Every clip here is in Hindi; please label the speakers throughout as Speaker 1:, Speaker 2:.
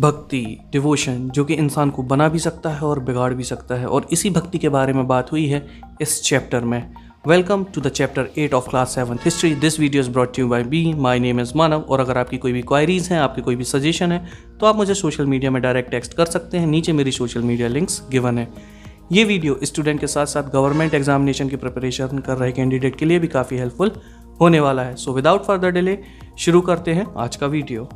Speaker 1: भक्ति, डिवोशन, जो कि इंसान को बना भी सकता है और बिगाड़ भी सकता है, और इसी भक्ति के बारे में बात हुई है इस चैप्टर में। Welcome to the chapter 8 of class 7 history. This video is brought you by me, my name is Manav. और अगर आपकी कोई भी क्वायरीज हैं, आपकी कोई भी सजेशन है, तो आप मुझे सोशल मीडिया में डायरेक्ट टेक्स्ट कर सकते हैं। नीचे मेरी सोशल मीडिया लिंक्स गिवन है। ये वीडियो स्टूडेंट के साथ साथ गवर्नमेंट एग्जामिनेशन की प्रिपरेशन कर रहे कैंडिडेट के लिए भी काफ़ी हेल्पफुल होने वाला है। सो विदाउट फर्दर डिले शुरू करते हैं आज का video.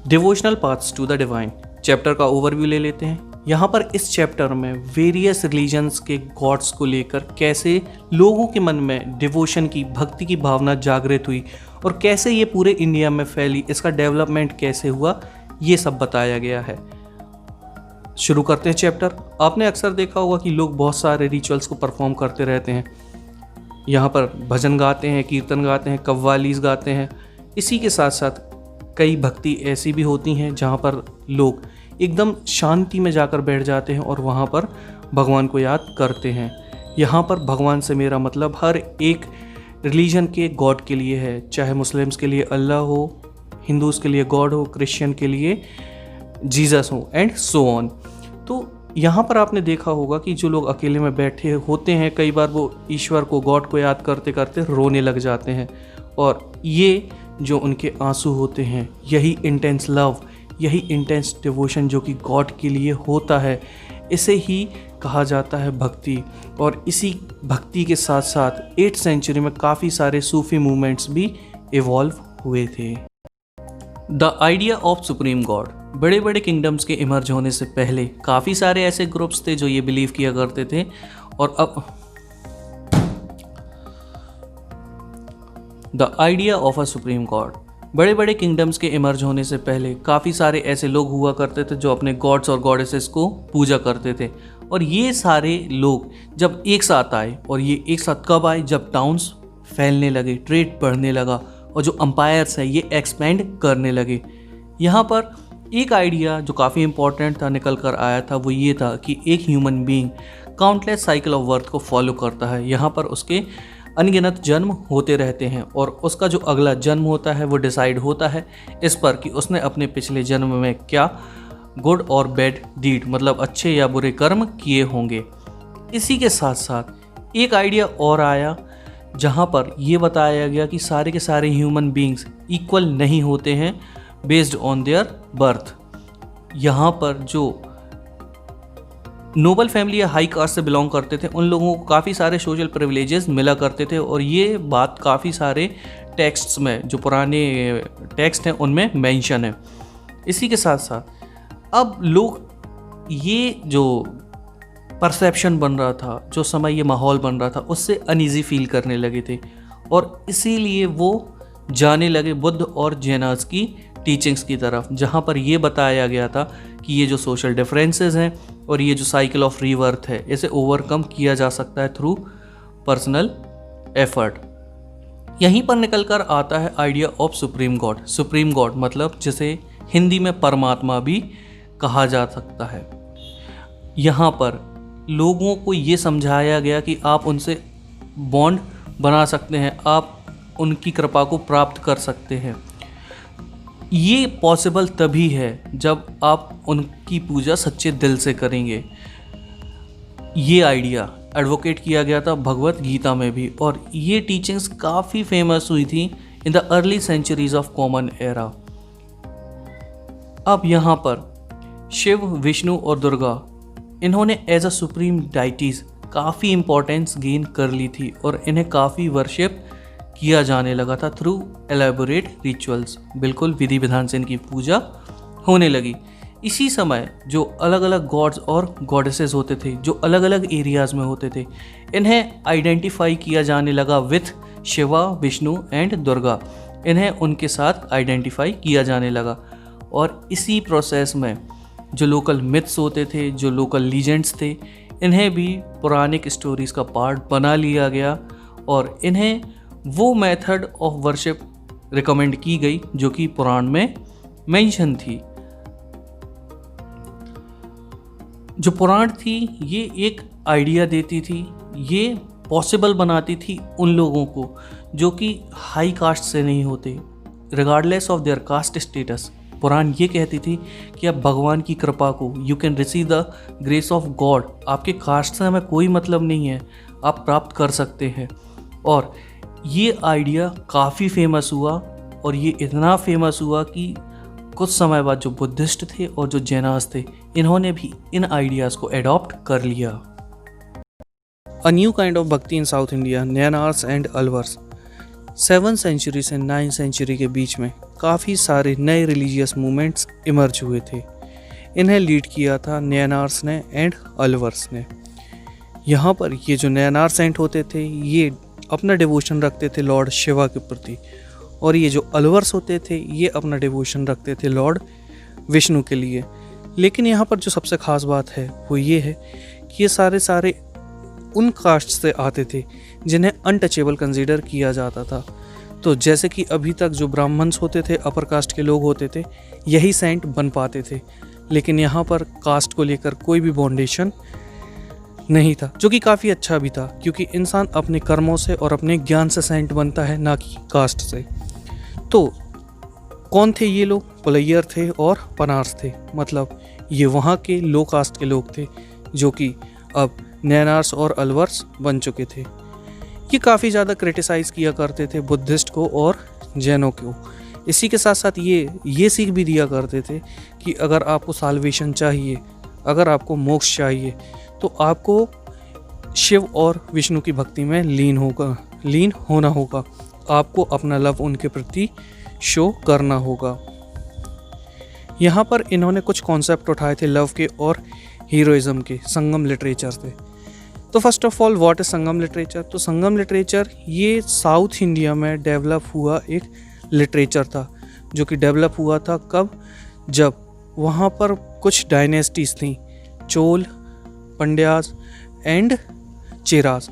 Speaker 1: Devotional paths to the divine chapter का ओवरव्यू ले लेते हैं। यहाँ पर इस चैप्टर में वेरियस रिलीजन्स के गॉड्स को लेकर कैसे लोगों के मन में डिवोशन की, भक्ति की भावना जागृत हुई और कैसे ये पूरे इंडिया में फैली, इसका डेवलपमेंट कैसे हुआ, ये सब बताया गया है। शुरू करते हैं चैप्टर। आपने अक्सर देखा होगा कि लोग बहुत सारे रिचुअल्स को परफॉर्म करते रहते हैं। यहाँ पर भजन गाते हैं, कीर्तन गाते हैं, कव्वालीज गाते हैं। इसी के साथ साथ कई भक्ति ऐसी भी होती हैं जहाँ पर लोग एकदम शांति में जाकर बैठ जाते हैं और वहाँ पर भगवान को याद करते हैं। यहाँ पर भगवान से मेरा मतलब हर एक रिलीजन के गॉड के लिए है, चाहे मुस्लिम्स के लिए अल्लाह हो, हिंदूज़ के लिए गॉड हो, क्रिश्चियन के लिए जीसस हो एंड सो ऑन। तो यहाँ पर आपने देखा होगा कि जो लोग अकेले में बैठे होते हैं, कई बार वो ईश्वर को, गॉड को याद करते करते रोने लग जाते हैं। और ये जो उनके आंसू होते हैं, यही इंटेंस लव, यही इंटेंस डिवोशन जो कि गॉड के लिए होता है, इसे ही कहा जाता है भक्ति। और इसी भक्ति के साथ साथ 8th सेंचुरी में काफ़ी सारे सूफी मूवमेंट्स भी इवॉल्व हुए थे। The idea of supreme God. बड़े बड़े किंगडम्स के इमर्ज होने से पहले काफ़ी सारे ऐसे ग्रुप्स थे जो ये बिलीव किया करते थे। और अब the idea of a supreme God. बड़े बड़े किंगडम्स के इमर्ज होने से पहले काफ़ी सारे ऐसे लोग हुआ करते थे जो अपने गॉड्स और गॉडेसेस को पूजा करते थे। और ये सारे लोग जब एक साथ आए, और ये एक साथ कब आए, जब टाउन्स फैलने लगे, ट्रेड बढ़ने लगा और जो अम्पायर्स है ये एक्सपेंड करने लगे। यहाँ पर एक आइडिया जो काफ़ी इंपॉर्टेंट था, निकल कर आया था, वो ये था कि एक human being countless cycle of birth को फॉलो करता है। यहाँ पर उसके अनगिनत जन्म होते रहते हैं और उसका जो अगला जन्म होता है वो डिसाइड होता है इस पर कि उसने अपने पिछले जन्म में क्या गुड और बैड डीड, मतलब अच्छे या बुरे कर्म किए होंगे। इसी के साथ साथ एक आइडिया और आया जहाँ पर ये बताया गया कि सारे के सारे ह्यूमन बीइंग्स इक्वल नहीं होते हैं बेस्ड ऑन देयर बर्थ। यहाँ पर जो नोबल फैमिली या हाई कास्ट से बिलोंग करते थे, उन लोगों को काफ़ी सारे सोशल प्रिविलेजेस मिला करते थे। और ये बात काफ़ी सारे टेक्स्ट्स में, जो पुराने टेक्स्ट हैं उनमें मेंशन है। इसी के साथ साथ अब लोग, ये जो परसेप्शन बन रहा था, जो समय ये माहौल बन रहा था, उससे अनईजी फील करने लगे थे और इसीलिए वो जाने लगे बुद्ध और जैनास की टीचिंग्स की तरफ, जहाँ पर ये बताया गया था कि ये जो सोशल डिफरेंसेस हैं और ये जो साइकिल ऑफ रीबर्थ है, इसे ओवरकम किया जा सकता है थ्रू पर्सनल एफर्ट। यहीं पर निकल कर आता है idea of supreme God. Supreme God मतलब जिसे हिंदी में परमात्मा भी कहा जा सकता है। यहाँ पर लोगों को ये समझाया गया कि आप उनसे बॉन्ड बना सकते हैं, आप उनकी कृपा को प्राप्त कर सकते हैं। ये पॉसिबल तभी है जब आप उनकी पूजा सच्चे दिल से करेंगे। ये आइडिया एडवोकेट किया गया था भगवत गीता में भी, और ये टीचिंग्स काफ़ी फेमस हुई थी in the early centuries of common era. अब यहाँ पर शिव, विष्णु और दुर्गा, इन्होंने एज अ सुप्रीम डाइटीज काफ़ी इम्पोर्टेंस गेन कर ली थी और इन्हें काफ़ी वर्शिप किया जाने लगा था थ्रू एलेबोरेट रिचुअल्स। बिल्कुल विधि विधान से इनकी पूजा होने लगी। इसी समय जो अलग अलग गॉड्स और गॉडेसेस होते थे, जो अलग अलग एरियाज़ में होते थे, इन्हें आइडेंटिफाई किया जाने लगा विथ शिवा, विष्णु एंड दुर्गा। इन्हें उनके साथ आइडेंटिफाई किया जाने लगा। और इसी प्रोसेस में जो लोकल मिथ्स होते थे, जो लोकल लीजेंड्स थे, इन्हें भी पौराणिक स्टोरीज़ का पार्ट बना लिया गया और इन्हें वो मेथड ऑफ वर्शिप रिकमेंड की गई जो कि पुराण में मेंशन थी। जो पुराण थी ये एक आइडिया देती थी, ये पॉसिबल बनाती थी उन लोगों को जो कि हाई कास्ट से नहीं होते, regardless of their caste status, पुराण ये कहती थी कि आप भगवान की कृपा को, you can receive the grace of God, आपके कास्ट से हमें कोई मतलब नहीं है, आप प्राप्त कर सकते हैं। और ये आइडिया काफ़ी फेमस हुआ, और ये इतना फेमस हुआ कि कुछ समय बाद जो बुद्धिस्ट थे और जो जैनास थे, इन्होंने भी इन आइडियाज़ को एडॉप्ट कर लिया। A new kind of bhakti in South India, Nayanars and Alvars. 7th century से 9th सेंचुरी के बीच में काफ़ी सारे नए रिलीजियस मूवमेंट्स इमर्ज हुए थे। इन्हें लीड किया था नैनार्स ने एंड अलवर्स ने। यहाँ पर ये जो नैनार सेंट होते थे ये अपना डिवोशन रखते थे लॉर्ड शिवा के प्रति, और ये जो अलवर्स होते थे ये अपना डिवोशन रखते थे लॉर्ड विष्णु के लिए। लेकिन यहाँ पर जो सबसे ख़ास बात है वो ये है कि ये सारे उन कास्ट से आते थे जिन्हें अनटचेबल कंसीडर किया जाता था। तो जैसे कि अभी तक जो ब्राह्मण्स होते थे, अपर कास्ट के लोग होते थे, यही सेंट बन पाते थे। लेकिन यहाँ पर कास्ट को लेकर कोई भी बाउंडेशन नहीं था, जो कि काफ़ी अच्छा भी था, क्योंकि इंसान अपने कर्मों से और अपने ज्ञान से सेंट बनता है, ना कि कास्ट से। तो कौन थे ये लोग? पुलैयर थे और पनार्स थे, मतलब ये वहाँ के लो कास्ट के लोग थे जो कि अब नैनार्स और अलवर्स बन चुके थे। ये काफ़ी ज़्यादा क्रिटिसाइज़ किया करते थे बुद्धिस्ट को और जैनों को। इसी के साथ साथ ये सीख भी दिया करते थे कि अगर आपको साल्वेशन चाहिए, अगर आपको मोक्ष चाहिए, तो आपको शिव और विष्णु की भक्ति में लीन होना होगा, आपको अपना लव उनके प्रति शो करना होगा। यहाँ पर इन्होंने कुछ कॉन्सेप्ट उठाए थे लव के और हीरोइज्म के, संगम लिटरेचर से। तो first of all what is Sangam literature? तो संगम लिटरेचर ये साउथ इंडिया में डेवलप हुआ एक लिटरेचर था, जो कि डेवलप हुआ था कब? जब वहाँ पर कुछ डायनेस्टीज थी, चोल, पंड्याज एंड चेराज।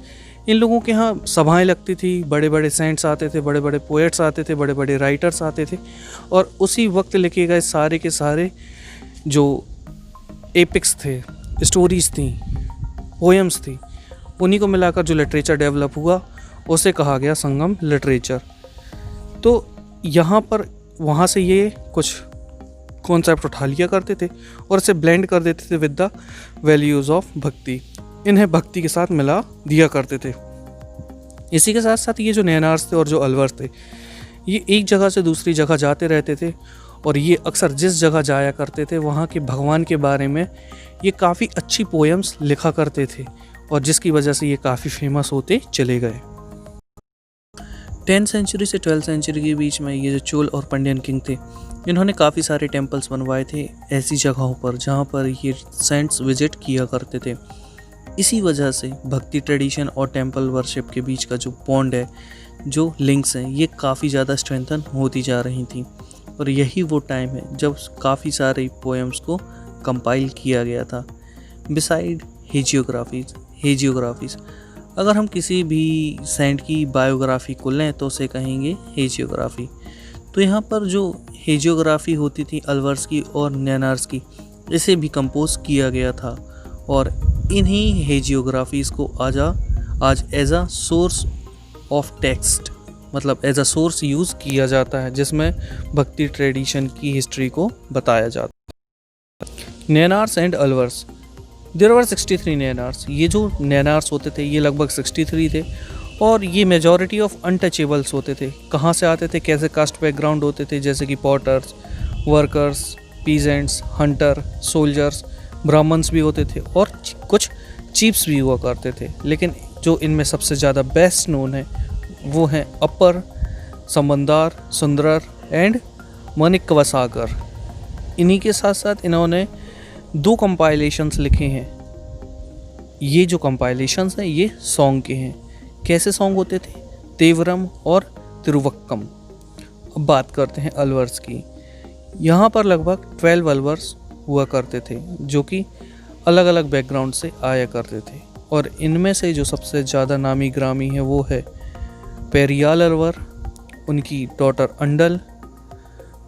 Speaker 1: इन लोगों के यहाँ सभाएं लगती थी, बड़े बड़े सेंट्स आते थे, बड़े बड़े पोएट्स आते थे, बड़े बड़े राइटर्स आते थे, और उसी वक्त लिखे गए सारे के सारे जो एपिक्स थे, स्टोरीज थी, पोएम्स थी, उन्हीं को मिलाकर जो लिटरेचर डेवलप हुआ उसे कहा गया संगम लिटरेचर। तो यहाँ पर वहाँ से ये कुछ कॉन्सेप्ट उठा लिया करते थे और इसे ब्लेंड कर देते थे विद द वैल्यूज़ ऑफ भक्ति, इन्हें भक्ति के साथ मिला दिया करते थे। इसी के साथ साथ ये जो नैनार्स थे और जो अलवर्स थे, ये एक जगह से दूसरी जगह जाते रहते थे, और ये अक्सर जिस जगह जाया करते थे वहाँ के भगवान के बारे में ये काफ़ी अच्छी पोएम्स लिखा करते थे, और जिसकी वजह से ये काफ़ी फेमस होते चले गए। 10th सेंचुरी से 12th सेंचुरी के बीच में ये जो चोल और पंड्यन किंग थे, इन्होंने काफ़ी सारे टेम्पल्स बनवाए थे ऐसी जगहों पर जहाँ पर ये सेंट्स विजिट किया करते थे। इसी वजह से भक्ति ट्रेडिशन और टेम्पल वर्शिप के बीच का जो बॉन्ड है, जो लिंक्स हैं, ये काफ़ी ज़्यादा स्ट्रेंथन होती जा रही थी। और यही वो टाइम है जब काफ़ी सारे पोएम्स को कंपाइल किया गया था। बिसाइड हेजियोग्राफीज़, अगर हम किसी भी सेंट की बायोग्राफी को लें तो उसे कहेंगे हेजियोग्राफी। तो यहाँ पर जो हेजियोग्राफी होती थी अलवर्स की और नैनार्स की, इसे भी कंपोज किया गया था, और इन्हीं हेजियोग्राफीज़ को आज as a source of text, मतलब एज अ सोर्स यूज़ किया जाता है, जिसमें भक्ति ट्रेडिशन की हिस्ट्री को बताया जाता है। Nayanars and Alvars, there were 63 Nayanars. ये जो नैनार्स होते थे ये लगभग 63 थे, और ये मेजॉरिटी ऑफ अनटचेबल्स होते थे। कहाँ से आते थे, कैसे कास्ट बैकग्राउंड होते थे, जैसे कि potters, workers, peasants, hunter, soldiers, Brahmans भी होते थे, और कुछ चीफ्स भी हुआ करते थे। लेकिन जो इनमें सबसे ज़्यादा बेस्ट नोन है वो हैं अपर, समंदार, सुंदरर एंड मणिकवासागर। इन्हीं के साथ साथ इन्होंने 2 कंपाइलेशंस लिखे हैं। ये जो कंपाइलेशंस हैं ये सॉन्ग के हैं। कैसे सॉन्ग होते थे? तेवरम और तिरुवक्कम। अब बात करते हैं अलवर्स की। यहाँ पर लगभग 12 अलवर्स हुआ करते थे, जो कि अलग अलग बैकग्राउंड से आया करते थे, और इनमें से जो सबसे ज़्यादा नामी ग्रामी है वो है पेरियाल अलवर, उनकी डॉटर अंडल,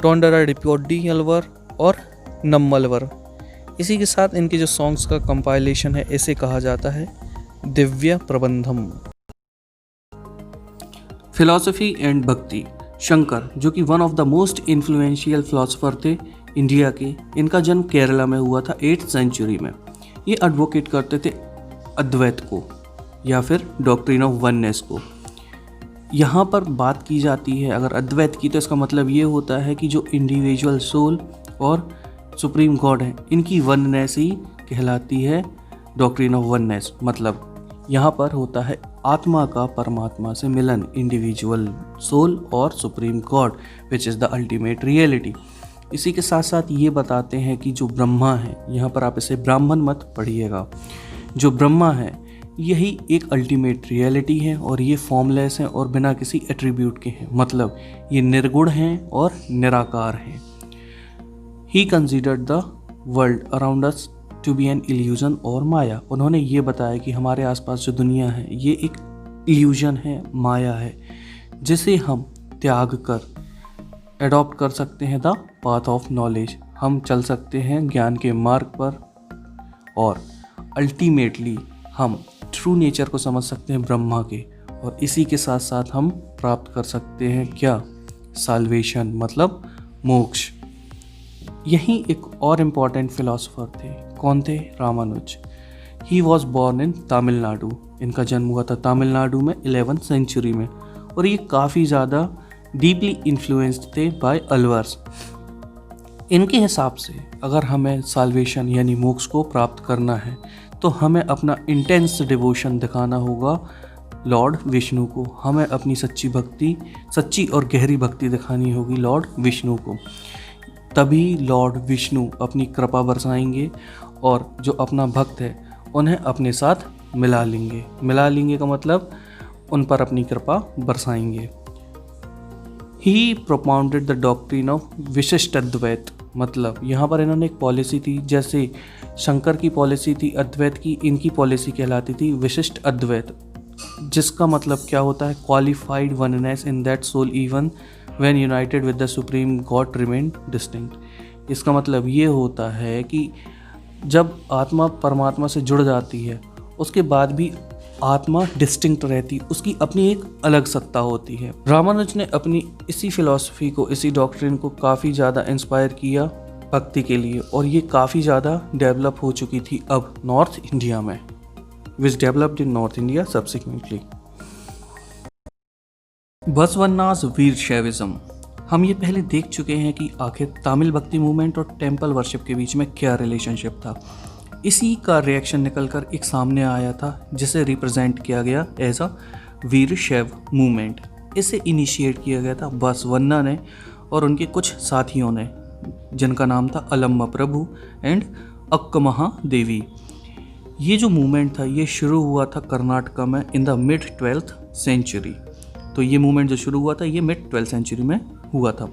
Speaker 1: टोंडराडिपोड्डी अलवर और नम्मलवर। इसी के साथ इनके जो सॉन्ग्स का कंपाइलेशन है इसे कहा जाता है दिव्य प्रबंधम। फिलॉसफी एंड भक्ति, शंकर, जो कि one of the most influential philosopher थे इंडिया के, इनका जन्म केरला में हुआ था 8th सेंचुरी में। ये एडवोकेट करते थे अद्वैत को या फिर डॉक्ट्रिन ऑफ वननेस को। यहाँ पर बात की जाती है अगर अद्वैत की, तो इसका मतलब ये होता है कि जो इंडिविजुअल सोल और सुप्रीम गॉड है, इनकी वननेस ही कहलाती है डॉक्ट्रिन ऑफ वननेस। मतलब यहाँ पर होता है आत्मा का परमात्मा से मिलन, इंडिविजुअल सोल और supreme God which is the ultimate reality. इसी के साथ साथ ये बताते हैं कि जो ब्रह्मा है, यहाँ पर आप इसे ब्राह्मण मत पढ़िएगा, जो ब्रह्मा है यही एक अल्टीमेट रियलिटी है और ये फॉर्मलेस हैं और बिना किसी एट्रीब्यूट के हैं। मतलब ये निर्गुण हैं और निराकार हैं। He considered the world around us to be an illusion और माया। उन्होंने ये बताया कि हमारे आसपास जो दुनिया है ये एक इल्यूजन है, माया है, जिसे हम त्याग कर एडॉप्ट कर सकते हैं द पाथ ऑफ नॉलेज। हम चल सकते हैं ज्ञान के मार्ग पर और अल्टीमेटली हम ट्रू नेचर को समझ सकते हैं ब्रह्मा के, और इसी के साथ साथ हम प्राप्त कर सकते हैं क्या, साल्वेशन, मतलब मोक्ष। यही एक और इम्पॉर्टेंट फिलोसोफर थे, कौन थे? Ramanuja. He was born in Tamil Nadu. इनका जन्म हुआ था तमिलनाडु में 11th सेंचुरी में, और ये काफ़ी ज़्यादा डीपली इन्फ्लुएंस्ड थे बाय अलवर्स। इनके हिसाब से अगर हमें साल्वेशन यानी मोक्ष को प्राप्त करना है तो हमें अपना इंटेंस डिवोशन दिखाना होगा लॉर्ड विष्णु को। हमें अपनी सच्ची और गहरी भक्ति दिखानी होगी लॉर्ड विष्णु को। तभी लॉर्ड विष्णु अपनी कृपा बरसाएंगे और जो अपना भक्त है उन्हें अपने साथ मिला लेंगे। मिला लेंगे का मतलब उन पर अपनी कृपा बरसाएंगे। ही प्रोपाउंडेड द डॉक्ट्रिन ऑफ विशिष्ट अद्वैत। मतलब यहाँ पर इन्होंने एक पॉलिसी थी, जैसे शंकर की पॉलिसी थी अद्वैत की, इनकी पॉलिसी कहलाती थी विशिष्ट अद्वैत, जिसका मतलब क्या होता है? Qualified oneness in that soul even when united with the supreme god remain distinct. इसका मतलब ये होता है कि जब आत्मा परमात्मा से जुड़ जाती है उसके बाद भी आत्मा डिस्टिंक्ट रहती, उसकी अपनी एक अलग सत्ता होती है। रामानुज ने अपनी इसी फिलॉसफी को, इसी डॉक्ट्रिन को काफ़ी ज़्यादा इंस्पायर किया भक्ति के लिए, और ये काफ़ी ज़्यादा डेवलप हो चुकी थी अब नॉर्थ इंडिया में, which developed in North India subsequently. Basavanna's Veera Shaivism. हम ये पहले देख चुके हैं कि आखिर तमिल भक्ति मूवमेंट और टेम्पल वर्शिप के बीच में क्या रिलेशनशिप था। इसी का रिएक्शन निकलकर एक सामने आया था जिसे रिप्रेजेंट किया गया एज अ वीर शैव मूवमेंट। इसे इनिशिएट किया गया था बसवन्ना ने और उनके कुछ साथियों ने, जिनका नाम था अलम्मा प्रभु एंड अक्कमहा देवी। ये जो मूवमेंट था ये शुरू हुआ था कर्नाटका में in the mid 12th century. तो ये मूवमेंट जो शुरू हुआ था ये मिड 12th सेंचुरी में हुआ था।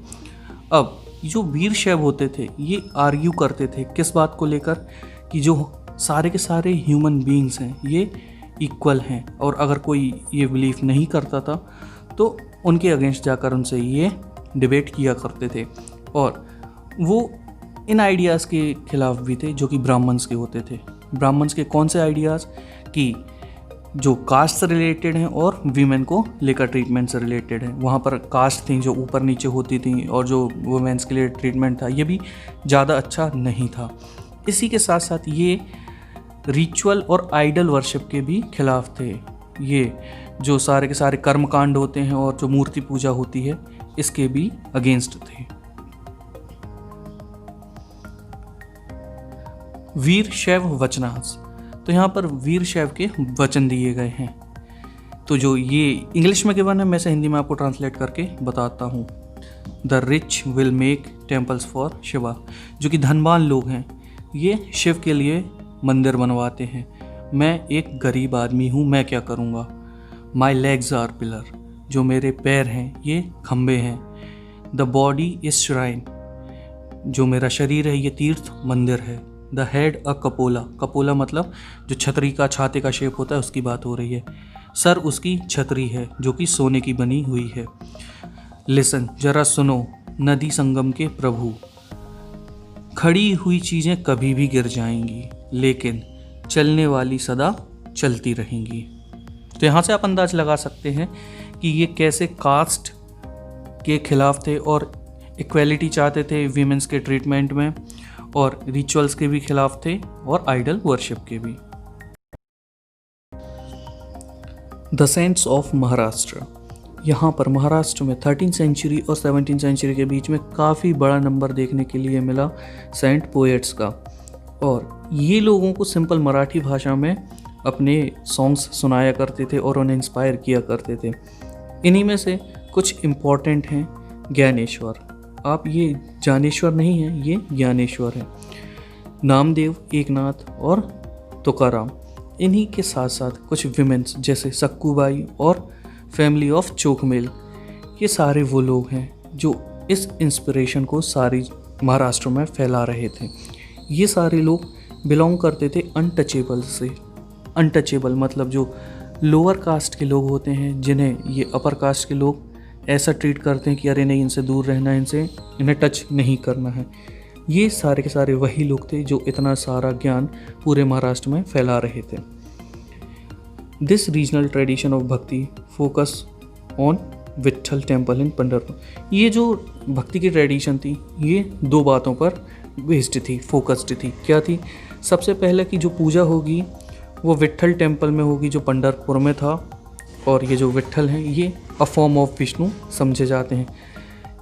Speaker 1: अब जो वीर शैव होते थे ये आर्ग्यू करते थे किस बात को लेकर, कि जो सारे के सारे ह्यूमन बीइंग्स हैं ये इक्वल हैं, और अगर कोई ये बिलीव नहीं करता था तो उनके अगेंस्ट जाकर उनसे ये डिबेट किया करते थे। और वो इन आइडियाज़ के खिलाफ भी थे जो कि ब्राह्मण्स के होते थे। ब्राह्मण्स के कौन से आइडियाज़? कि जो कास्ट से रिलेटेड हैं और वीमेन को लेकर ट्रीटमेंट से रिलेटेड है। वहाँ पर कास्ट थी जो ऊपर नीचे होती थी, और जो वुमेन्स के लिए ट्रीटमेंट था ये भी ज़्यादा अच्छा नहीं था। इसी के साथ साथ ये रिचुअल और आइडल वर्शिप के भी खिलाफ थे। ये जो सारे के सारे कर्मकांड होते हैं और जो मूर्ति पूजा होती है इसके भी अगेंस्ट थे। वीर शैव वचनास। तो यहाँ पर वीर शैव के वचन दिए गए हैं। तो जो ये इंग्लिश में गिवन है, मैं इसे हिंदी में आपको ट्रांसलेट करके बताता हूँ। The rich will make temples for Shiva. जो कि धनवान लोग हैं ये शिव के लिए मंदिर बनवाते हैं। मैं एक गरीब आदमी हूँ, मैं क्या करूँगा? My legs are pillar. जो मेरे पैर हैं ये खम्बे हैं। The body is shrine. जो मेरा शरीर है ये तीर्थ मंदिर है। The head a Coppola. Coppola मतलब जो छतरी का छाते का शेप होता है उसकी बात हो रही है। सर उसकी छतरी है जो कि सोने की बनी हुई है। लिसन, जरा सुनो, नदी संगम के प्रभु। खड़ी हुई चीज़ें कभी भी गिर जाएंगी लेकिन चलने वाली सदा चलती रहेंगी। तो यहाँ से आप अंदाज लगा सकते हैं कि ये कैसे कास्ट के खिलाफ थे और इक्वलिटी चाहते थे वीमेंस के ट्रीटमेंट में, और रिचुअल्स के भी खिलाफ थे और आइडल वर्शिप के भी। The saints of Maharashtra. यहाँ पर महाराष्ट्र में 13th सेंचुरी और 17th सेंचुरी के बीच में काफ़ी बड़ा नंबर देखने के लिए मिला सेंट पोएट्स का, और ये लोगों को सिंपल मराठी भाषा में अपने सॉन्ग्स सुनाया करते थे और उन्हें इंस्पायर किया करते थे। इन्हीं में से कुछ इम्पॉर्टेंट हैं ज्ञानेश्वर। आप ये जानेश्वर नहीं है, ये ज्ञानेश्वर है। नामदेव, एकनाथ और तुकाराम। इन्हीं के साथ साथ कुछ विमेंस जैसे सक्कूबाई और फैमिली ऑफ चोखमेल, ये सारे वो लोग हैं जो इस इंस्पिरेशन को सारी महाराष्ट्र में फैला रहे थे। ये सारे लोग बिलोंग करते थे अनटचेबल से। अनटचेबल मतलब जो लोअर कास्ट के लोग होते हैं, जिन्हें ये अपर कास्ट के लोग ऐसा ट्रीट करते हैं कि अरे नहीं, इनसे दूर रहना है, इन्हें टच नहीं करना है। ये सारे के सारे वही लोग थे जो इतना सारा ज्ञान पूरे महाराष्ट्र में फैला रहे थे। दिस रीजनल ट्रेडिशन ऑफ भक्ति focus on Vitthal temple in Pandharpur. ये जो भक्ति की ट्रेडिशन थी ये दो बातों पर बेस्ड थी, फोकस्ड थी। क्या थी? सबसे पहले कि जो पूजा होगी वो विट्ठल टेम्पल में होगी जो पंढरपुर में था, और ये जो विट्ठल हैं ये अ फॉर्म ऑफ विष्णु समझे जाते हैं।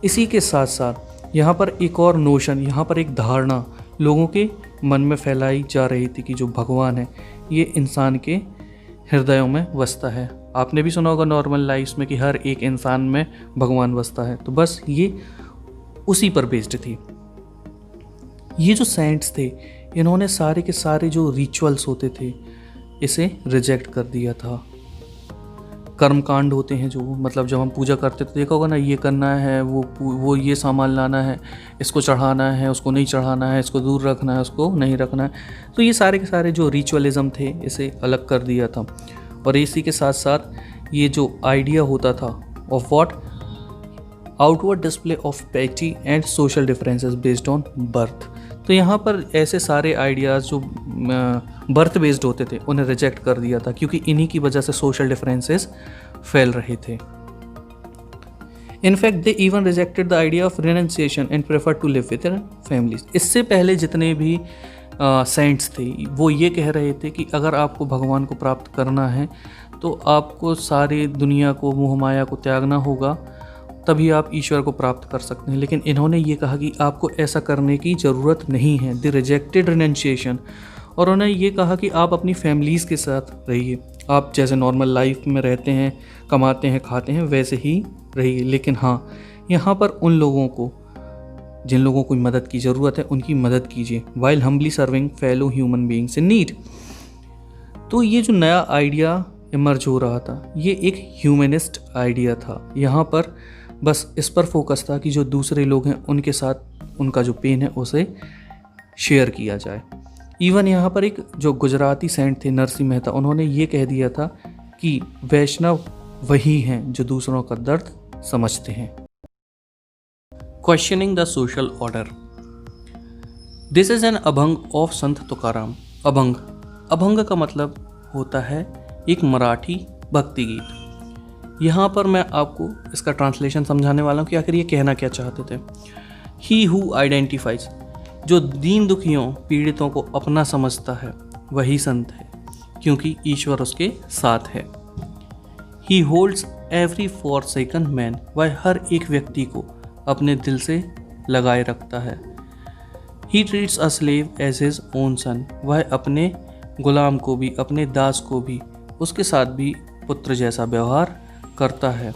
Speaker 1: इसी के साथ साथ यहाँ पर एक और नोशन, यहाँ पर एक धारणा लोगों के मन में फैलाई जा रही थी कि जो भगवान है ये इंसान के हृदयों में बसता है। आपने भी सुना होगा नॉर्मल लाइफ में कि हर एक इंसान में भगवान बसता है, तो बस ये उसी पर बेस्ड थी। ये जो सेंट्स थे इन्होंने सारे के सारे जो रिचुअल्स होते थे इसे रिजेक्ट कर दिया था। कर्मकांड होते हैं जो, मतलब जब हम पूजा करते तो देखा होगा ना, ये करना है, वो ये सामान लाना है, इसको चढ़ाना है, उसको नहीं चढ़ाना है, इसको दूर रखना है, उसको नहीं रखना है। तो ये सारे के सारे जो रिचुअलिज्म थे इसे अलग कर दिया था। और इसी के साथ साथ ये जो आइडिया होता था of what outward display of piety and social differences based on birth, तो यहाँ पर ऐसे सारे आइडियाज़ जो बर्थ बेस्ड होते थे उन्हें रिजेक्ट कर दिया था, क्योंकि इन्हीं की वजह से सोशल डिफरेंसेस फैल रहे थे। In fact they even rejected the idea of renunciation and prefer to live with their families. इससे पहले जितने भी सेंट्स थे वो ये कह रहे थे कि अगर आपको भगवान को प्राप्त करना है तो आपको सारी दुनिया को, मोह माया को त्यागना होगा, तभी आप ईश्वर को प्राप्त कर सकते हैं। लेकिन इन्होंने ये कहा कि आपको ऐसा करने की ज़रूरत नहीं है। दे रिजेक्टेड रिनंसिएशन, और उन्होंने ये कहा कि आप अपनी फैमिलीज़ के साथ रहिए, आप जैसे नॉर्मल लाइफ में रहते हैं, कमाते हैं, खाते हैं, वैसे ही रहिए। लेकिन हाँ, यहाँ पर उन लोगों को जिन लोगों को मदद की ज़रूरत है उनकी मदद कीजिए, while humbly serving fellow human beings in need. तो ये जो नया आइडिया इमर्ज हो रहा था ये एक ह्यूमनिस्ट आइडिया था। यहाँ पर बस इस पर फोकस था कि जो दूसरे लोग हैं उनके साथ उनका जो पेन है उसे शेयर किया जाए। इवन यहाँ पर एक जो गुजराती सेंट थे नरसिंह मेहता, उन्होंने ये कह दिया था कि वैष्णव वही हैं जो दूसरों का दर्द समझते हैं। Questioning the social order. This is an abhang of संत तुकाराम। अभंग, अभंग का मतलब होता है एक मराठी भक्ति गीत। यहाँ पर मैं आपको इसका ट्रांसलेशन समझाने वाला हूँ कि आखिर ये कहना क्या चाहते थे। ही हु आइडेंटिफाइज, जो दीन दुखियों पीड़ितों को अपना समझता है वही संत है, क्योंकि ईश्वर उसके साथ है। ही होल्ड्स एवरी फॉरसेकन मैन, वह हर एक व्यक्ति को अपने दिल से लगाए रखता है। He treats a slave as his own son, वह अपने गुलाम को भी, अपने दास को भी, उसके साथ भी पुत्र जैसा व्यवहार करता है।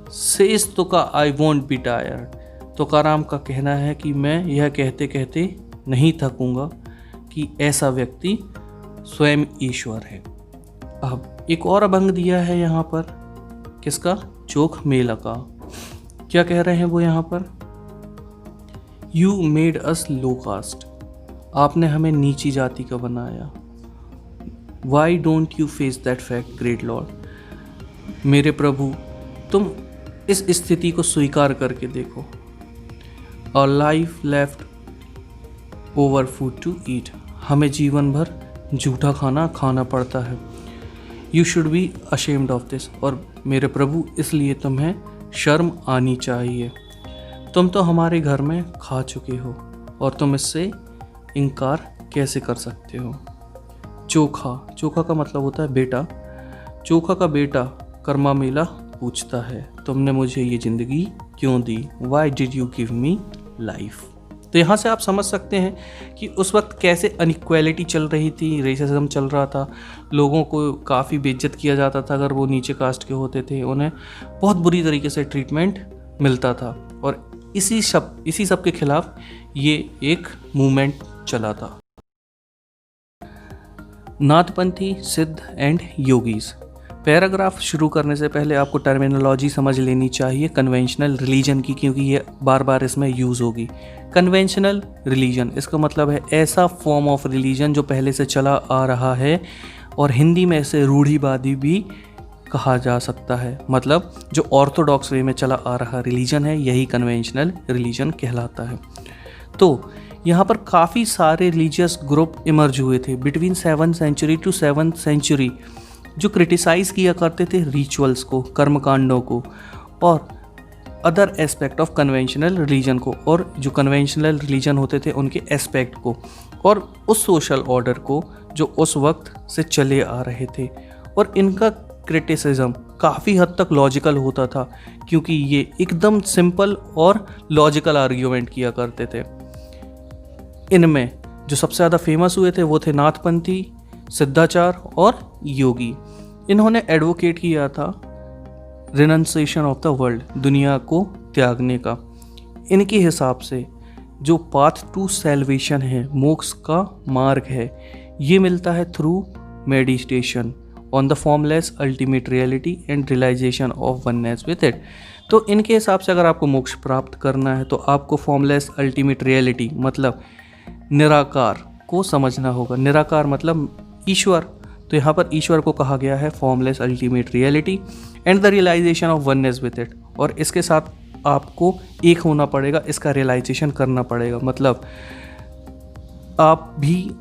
Speaker 1: सेज तुका I won't be tired, Tukaram का कहना है कि मैं यह कहते कहते नहीं थकूंगा कि ऐसा व्यक्ति स्वयं ईश्वर है। अब एक और अभंग दिया है यहाँ पर, किसका? चोख मेला का। क्या कह रहे हैं वो यहाँ पर? You made us low caste, आपने हमें नीची जाति का बनाया। Why don't you face that fact great lord, मेरे प्रभु तुम इस स्थिति को स्वीकार करके देखो। और life left over food to eat, हमें जीवन भर झूठा खाना खाना पड़ता है। You should be ashamed of this, और मेरे प्रभु इसलिए तुम्हें शर्म आनी चाहिए। तुम तो हमारे घर में खा चुके हो और तुम इससे इनकार कैसे कर सकते हो। चोखा, चोखा का मतलब होता है बेटा। चोखा का बेटा कर्मा मेला पूछता है, तुमने मुझे ये ज़िंदगी क्यों दी, why did you give me life. तो यहाँ से आप समझ सकते हैं कि उस वक्त कैसे अनइक्वालिटी चल रही थी, रेसिज्म चल रहा था, लोगों को काफ़ी बेइज्जत किया जाता था अगर वो नीचे कास्ट के होते थे, उन्हें बहुत बुरी तरीके से ट्रीटमेंट मिलता था। और इसी सब के खिलाफ ये एक मूवमेंट चला था। नाथपंथी, सिद्ध एंड योगीज़। पैराग्राफ शुरू करने से पहले आपको टर्मिनोलॉजी समझ लेनी चाहिए कन्वेंशनल रिलीजन की, क्योंकि ये बार बार इसमें यूज़ होगी। कन्वेंशनल रिलीजन, इसका मतलब है ऐसा फॉर्म ऑफ रिलीजन जो पहले से चला आ रहा है, और हिंदी में इसे रूढ़िवादी भी कहा जा सकता है। मतलब जो ऑर्थोडॉक्स वे में चला आ रहा रिलीजन है, यही कन्वेंशनल रिलीजन कहलाता है। तो यहाँ पर काफ़ी सारे रिलीजियस ग्रुप इमर्ज हुए थे between 7th century to 7th century, जो क्रिटिसाइज़ किया करते थे रिचुअल्स को, कर्मकांडों को और other aspect of conventional religion को, और जो कन्वेंशनल रिलीजन होते थे उनके एस्पेक्ट को, और उस सोशल ऑर्डर को जो उस वक्त से चले आ रहे थे। और इनका क्रिटिसिज्म काफ़ी हद तक लॉजिकल होता था, क्योंकि ये एकदम सिंपल और लॉजिकल आर्ग्यूमेंट किया करते थे। इनमें जो सबसे ज़्यादा फेमस हुए थे वो थे नाथपंथी, सिद्धाचार और योगी। इन्होंने एडवोकेट किया था रिनंसिएशन ऑफ द वर्ल्ड, दुनिया को त्यागने का। इनके हिसाब से जो पाथ टू सैल्वेशन है, मोक्ष का मार्ग है, ये मिलता है through meditation on the formless ultimate reality and realization of oneness with it. तो इनके हिसाब से अगर आपको मोक्ष प्राप्त करना है तो आपको फॉर्मलेस अल्टीमेट रियलिटी मतलब निराकार को समझना होगा। निराकार मतलब ईश्वर, तो यहाँ पर ईश्वर को कहा गया है formless ultimate reality and the realization of oneness with it. और इसके साथ आपको एक होना पड़ेगा, इसका रियलाइजेशन करना पड़ेगा, मतलब आप भी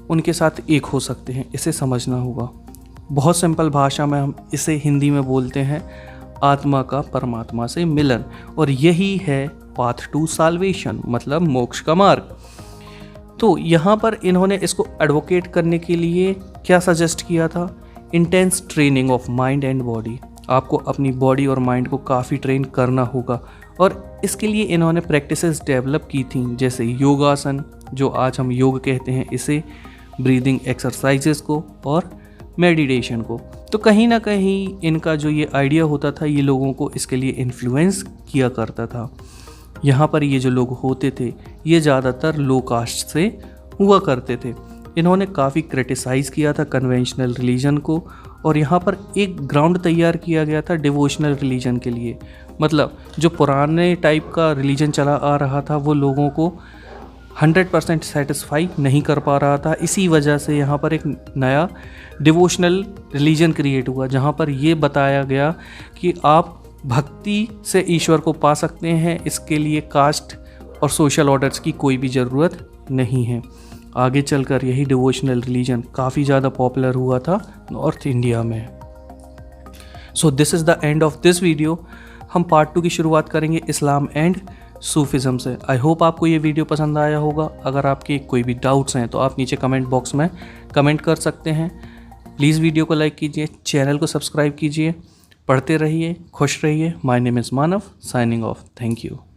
Speaker 1: उनके साथ एक हो सकते हैं, इसे समझना होगा। बहुत सिंपल भाषा में हम इसे हिंदी में बोलते हैं आत्मा का परमात्मा से मिलन, और यही है पाथ टू साल्वेशन मतलब मोक्ष का मार्ग। तो यहाँ पर इन्होंने इसको एडवोकेट करने के लिए क्या सजेस्ट किया था, intense training of mind and body. आपको अपनी बॉडी और माइंड को काफ़ी ट्रेन करना होगा, और इसके लिए इन्होंने प्रैक्टिसेस डेवलप की थी, जैसे योगासन जो आज हम योग कहते हैं इसे, ब्रीदिंग एक्सरसाइजेस को और मेडिटेशन को। तो कहीं ना कहीं इनका जो ये आइडिया होता था ये लोगों को इसके लिए इन्फ्लुएंस किया करता था। यहाँ पर ये जो लोग होते थे ये ज़्यादातर लो कास्ट से हुआ करते थे। इन्होंने काफ़ी क्रिटिसाइज़ किया था कन्वेंशनल रिलीजन को, और यहाँ पर एक ग्राउंड तैयार किया गया था डिवोशनल रिलीजन के लिए। मतलब जो पुराने टाइप का रिलीजन चला आ रहा था वो लोगों को 100% सेटिस्फाई नहीं कर पा रहा था। इसी वजह से यहाँ पर एक नया डिवोशनल रिलीजन क्रिएट हुआ, जहाँ पर ये बताया गया कि आप भक्ति से ईश्वर को पा सकते हैं, इसके लिए कास्ट और सोशल ऑर्डर्स की कोई भी ज़रूरत नहीं है। आगे चलकर यही डिवोशनल रिलीजन काफ़ी ज़्यादा पॉपुलर हुआ था नॉर्थ इंडिया में। So this is the end of this video. हम पार्ट 2 की शुरुआत करेंगे इस्लाम एंड सूफिज़म से। आई होप आपको ये वीडियो पसंद आया होगा। अगर आपके कोई भी डाउट्स हैं तो आप नीचे कमेंट बॉक्स में कमेंट कर सकते हैं। प्लीज़ वीडियो को लाइक कीजिए, चैनल को सब्सक्राइब कीजिए। पढ़ते रहिए, खुश रहिए। My name is Manav, signing off. Thank you.